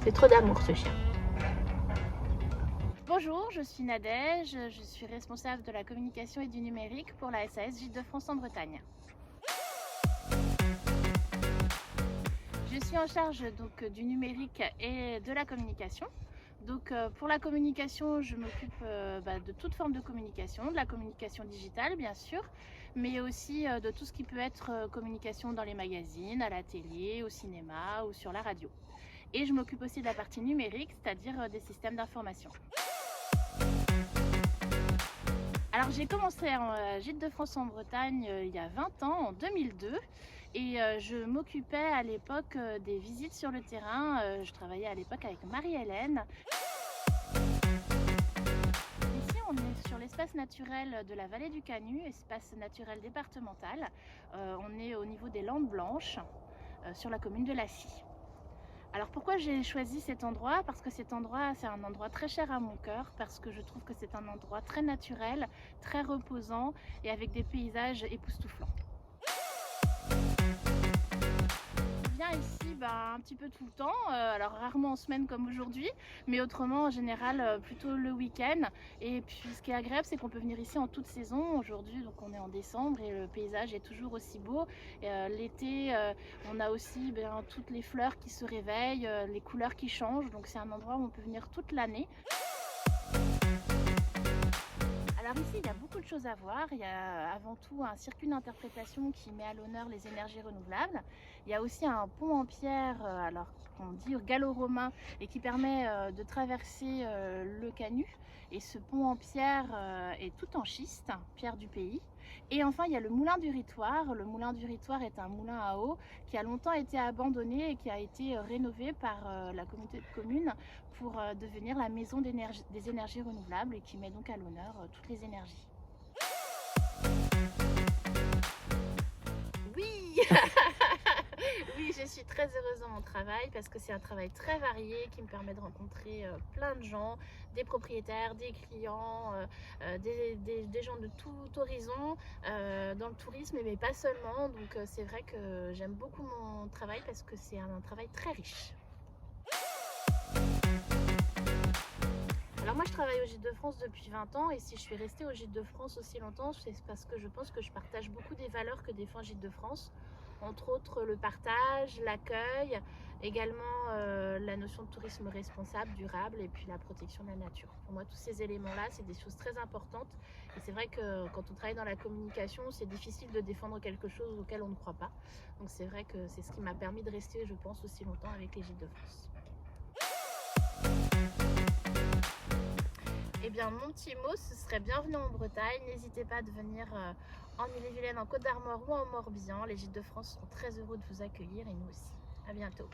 C'est trop d'amour ce chien. Bonjour, je suis Nadège, je suis responsable de la communication et du numérique pour la SAS Gîtes de France en Bretagne. Je suis en charge du numérique et de la communication. Pour la communication, je m'occupe de toute forme de communication, de la communication digitale bien sûr, mais aussi de tout ce qui peut être communication dans les magazines, à la télé, au cinéma ou sur la radio. Et je m'occupe aussi de la partie numérique, c'est-à-dire des systèmes d'information. Alors j'ai commencé en Gîtes de France en Bretagne il y a 20 ans, en 2002, et je m'occupais à l'époque des visites sur le terrain. Je travaillais à l'époque avec Marie-Hélène. Ici on est sur l'espace naturel de la vallée du Canut, espace naturel départemental. On est au niveau des Landes Blanches, sur la commune de Lacy. Alors pourquoi j'ai choisi cet endroit? Parce que cet endroit, c'est un endroit très cher à mon cœur, parce que je trouve que c'est un endroit très naturel, très reposant et avec des paysages époustouflants. Je viens ici un petit peu tout le temps, alors rarement en semaine comme aujourd'hui, mais autrement en général plutôt le week-end. Et puis ce qui est agréable, c'est qu'on peut venir ici en toute saison. Aujourd'hui donc on est en décembre et le paysage est toujours aussi beau. L'été on a aussi toutes les fleurs qui se réveillent, les couleurs qui changent, donc c'est un endroit où on peut venir toute l'année. Alors ici, il y a beaucoup de choses à voir. Il y a avant tout un circuit d'interprétation qui met à l'honneur les énergies renouvelables. Il y a aussi un pont en pierre, alors qu'on dit gallo-romain, et qui permet de traverser le Canut. Et ce pont en pierre est tout en schiste, pierre du pays. Et enfin, il y a le moulin du Ritoire. Le moulin du Ritoire est un moulin à eau qui a longtemps été abandonné et qui a été rénové par la communauté de communes pour devenir la maison des énergies renouvelables, et qui met donc à l'honneur toutes les énergies. Oui. Oui, je suis très heureuse dans mon travail parce que c'est un travail très varié qui me permet de rencontrer plein de gens, des propriétaires, des clients, des gens de tout horizon dans le tourisme, mais pas seulement. Donc c'est vrai que j'aime beaucoup mon travail parce que c'est un travail très riche. Alors moi je travaille au Gîtes de France depuis 20 ans, et si je suis restée au Gîtes de France aussi longtemps, c'est parce que je pense que je partage beaucoup des valeurs que défend Gîtes de France, entre autres le partage, l'accueil, également la notion de tourisme responsable, durable, et puis la protection de la nature. Pour moi tous ces éléments-là, c'est des choses très importantes, et c'est vrai que quand on travaille dans la communication, c'est difficile de défendre quelque chose auquel on ne croit pas. Donc c'est vrai que c'est ce qui m'a permis de rester, je pense, aussi longtemps avec les Gîtes de France. Eh bien, mon petit mot, ce serait bienvenue en Bretagne. N'hésitez pas à venir en Ille-et-Vilaine, en Côte-d'Armor ou en Morbihan. Les Gîtes de France seront très heureux de vous accueillir, et nous aussi. À bientôt.